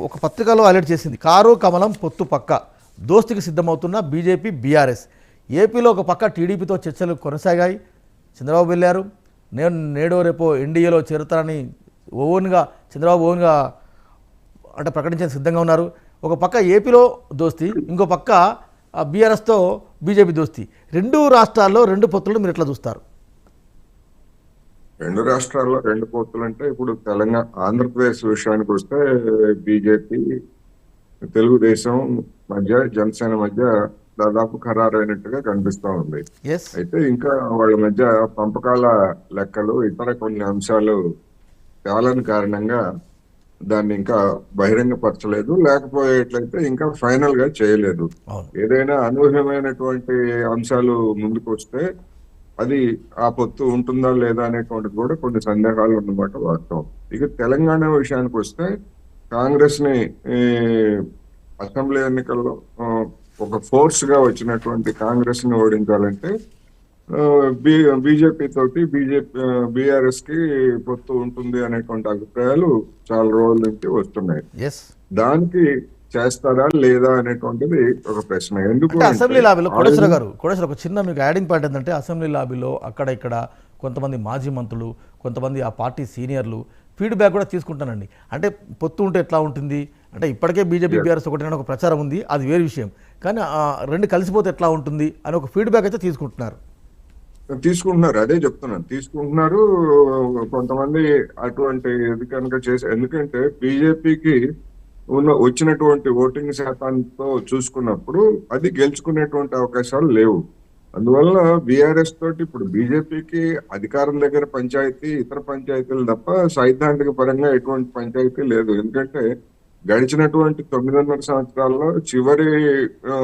ఒక పత్రికలో హైలైట్ చేసింది. కారు కమలం పొత్తు పక్క దోస్తికి సిద్ధమవుతున్న బీజేపీ బీఆర్ఎస్. ఏపీలో ఒక పక్క టీడీపీతో చర్చలు కొనసాగాయి. చంద్రబాబు వెళ్ళారు. నేడో రేపో ఎన్డీఏలో చేరుతారని చంద్రబాబు ఓన్గా అంటే ప్రకటించేందుకు సిద్ధంగా ఉన్నారు. ఒక పక్క ఏపీలో దోస్తి, ఇంకో పక్క బీఆర్ఎస్తో బీజేపీ దోస్తి. రెండు రాష్ట్రాల్లో రెండు పొత్తులు మీరు ఎట్లా చూస్తారు? రెండు రాష్ట్రాల్లో రెండు పొత్తులు అంటే ఇప్పుడు తెలంగాణ ఆంధ్రప్రదేశ్ విషయానికి వస్తే బీజేపీ తెలుగుదేశం మధ్య జనసేన మధ్య దాదాపు ఖరారైనట్టుగా కనిపిస్తా ఉంది. అయితే ఇంకా వాళ్ళ మధ్య పంపకాల లెక్కలు ఇతర కొన్ని అంశాలు తేలని కారణంగా దాన్ని ఇంకా బహిరంగపరచలేదు. లేకపోయేట్లయితే ఇంకా ఫైనల్ గా చేయలేదు. ఏదైనా అనూహ్యమైనటువంటి అంశాలు ముందుకు వస్తే అది ఆ పొత్తు ఉంటుందా లేదా అనేటువంటిది కూడా కొన్ని సందేహాలు ఉన్నమాట వాస్తవం. ఇక తెలంగాణ విషయానికి వస్తే కాంగ్రెస్ ని అసెంబ్లీ ఎన్నికల్లో ఒక ఫోర్స్ గా వచ్చినటువంటి కాంగ్రెస్ ని ఓడించాలంటే బీజేపీ తోటి బీఆర్ఎస్ కి పొత్తు ఉంటుంది అనేటువంటి అభిప్రాయాలు చాలా రోజుల నుంచి వస్తున్నాయి. దానికి చేస్తారా లేదా అనేటువంటిది ఒక ప్రశ్న. ఎందుకు అసెంబ్లీ లాబీలో కోటేశ్వర ఒక చిన్న మీకు యాడింగ్ పాయింట్ ఏంటంటే, అసెంబ్లీ లాబీలో అక్కడ ఇక్కడ కొంతమంది మాజీ మంత్రులు, కొంతమంది ఆ పార్టీ సీనియర్లు ఫీడ్బ్యాక్ కూడా తీసుకుంటానండి. అంటే పొత్తు ఉంటే ఎట్లా ఉంటుంది అంటే, ఇప్పటికే బీజేపీ బీఆర్ఎస్ ఒకటి ఒక ప్రచారం ఉంది, అది వేరే విషయం. కానీ రెండు కలిసిపోతే ఎట్లా ఉంటుంది అని ఒక ఫీడ్బ్యాక్ అయితే తీసుకుంటున్నారు. అదే చెప్తున్నాను, తీసుకుంటున్నారు. కొంతమంది అటువంటి ఇది కనుక చేసి, ఎందుకంటే బీజేపీకి వచ్చినటువంటి ఓటింగ్ శాతంతో చూసుకున్నప్పుడు అది గెలుచుకునేటువంటి అవకాశాలు లేవు. అందువల్ల బీఆర్ఎస్ తోటి ఇప్పుడు బీజేపీకి అధికారం దగ్గర పంచాయతీ, ఇతర పంచాయతీలు తప్ప సైద్ధాంతిక పరంగా ఎటువంటి పంచాయతీ లేదు. ఎందుకంటే గడిచినటువంటి 9.5 సంవత్సరాల్లో చివరి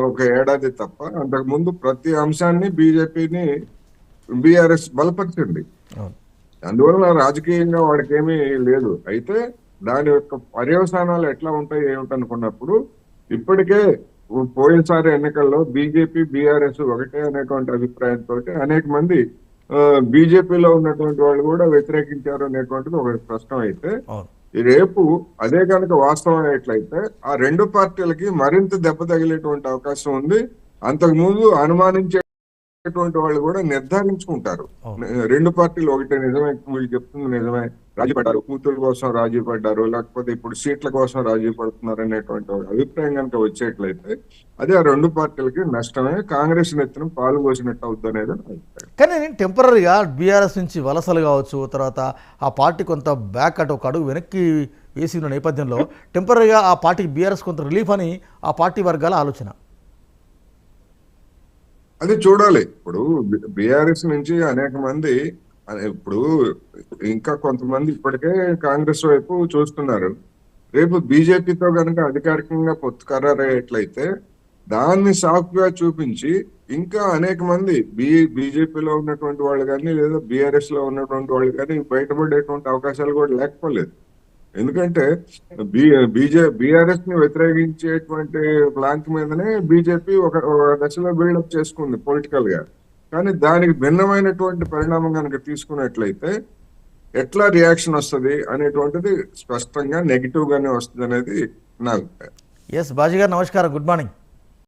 ఒక ఏడాది తప్ప అంతకు ముందు ప్రతి అంశాన్ని బీఆర్ఎస్ బలపరిచింది. అందువల్ల రాజకీయంగా వాడికి ఏమీ లేదు. అయితే దాని యొక్క పర్యవసానాలు ఎట్లా ఉంటాయి ఏమిటనుకున్నప్పుడు, ఇప్పటికే పోయినసారి ఎన్నికల్లో బీజేపీ బీఆర్ఎస్ ఒకటే అనేటువంటి అభిప్రాయంతో అనేక మంది బీజేపీలో ఉన్నటువంటి వాళ్ళు కూడా వ్యతిరేకించారు అనేటువంటిది ఒక ప్రశ్న. అయితే రేపు అదే కనుక వాస్తవం అయ్యేట్లయితే ఆ రెండు పార్టీలకి మరింత దెబ్బ తగిలేటువంటి అవకాశం ఉంది. అంతకు ముందు అనుమానించేటువంటి వాళ్ళు కూడా నిర్ధారించుకుంటారు, రెండు పార్టీలు ఒకటే, నిజమే వీళ్ళు చెప్తుంది నిజమే, రాజీ పడ్డారు, కూతురు కోసం రాజీ పడ్డారు, లేకపోతే ఇప్పుడు సీట్ల కోసం రాజీ పడుతున్నారు అనేటువంటి అభిప్రాయం కనుక వచ్చేట్లయితే అది ఆ రెండు పార్టీలకి నష్టమే, కాంగ్రెస్ నెత్తిన పాలు పోసినట్టు అవుతుంది అనేది అభిప్రాయం. కానీ నేను టెంపరీగా బీఆర్ఎస్ నుంచి వలసలు కావచ్చు, తర్వాత ఆ పార్టీ కొంత బ్యాక్ అటు ఒక అడుగు వెనక్కి వేసి ఉన్న నేపథ్యంలో టెంపరీగా ఆ పార్టీకి బీఆర్ఎస్ కొంత రిలీఫ్ అని ఆ పార్టీ వర్గాల ఆలోచన. అది చూడాలి. ఇప్పుడు బీఆర్ఎస్ నుంచి అనేక మంది, ఇప్పుడు ఇంకా కొంతమంది ఇప్పటికే కాంగ్రెస్ వైపు చూస్తున్నారు. రేపు బీజేపీతో కనుక అధికారికంగా పొత్తు ఖరారయ్యేట్లయితే దాన్ని సాఫ్ట్ గా చూపించి ఇంకా అనేక మంది బీజేపీలో ఉన్నటువంటి వాళ్ళు కానీ లేదా బీఆర్ఎస్ లో ఉన్నటువంటి వాళ్ళు కానీ బయటపడేటువంటి అవకాశాలు కూడా లేకపోలేదు. ఎందుకంటే బీఆర్ఎస్ ని వ్యతిరేకించేటువంటి ప్లాంక్ మీదనే బీజేపీ ఒక దశలో బిల్డప్ చేసుకుంది పొలిటికల్ గా. కానీ దానికి భిన్నమైనటువంటి పరిణామం కనుక తీసుకున్నట్లయితే ఎట్లా రియాక్షన్ వస్తుంది అనేటువంటిది స్పష్టంగా నెగిటివ్ గానే వస్తుంది అనేది నా అభిప్రాయం. బాజీ గారు నమస్కారం, గుడ్ మార్నింగ్.